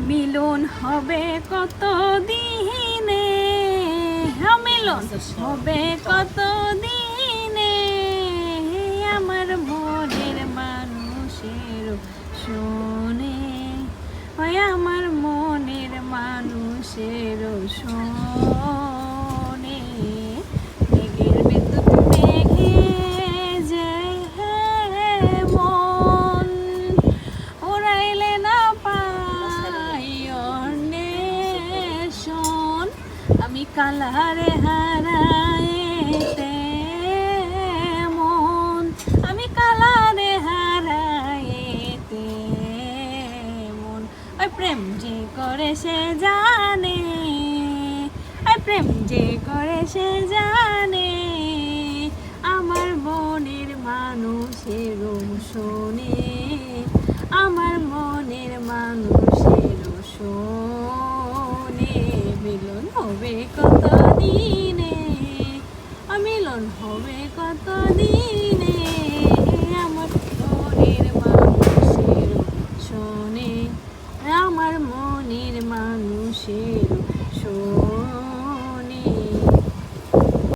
মিলন হবে কত দিনে, মিলন হবে কত দিনে, আমার মনের মানুষের শোনে, হয় আমার মনের মানুষের শোনে। মেঘের বিদ্যুৎ মেঘে যে মন উড়াইলে না পাই অন্বেষণ, আমি কালারে হারাইতে মন, আমি কালারে হারাইতে মন। ওই প্রেম যে করে সে জানে, ওই প্রেম যে করে সে জানে, আমার মনের মানুষের শোনে, আমার মনের মানুষের শোনে। মিলন হবে কত দিনে, মিলন হবে কত দিনে, আমার মনের মানুষের শোনে, আমার মনের মানুষের শোনে।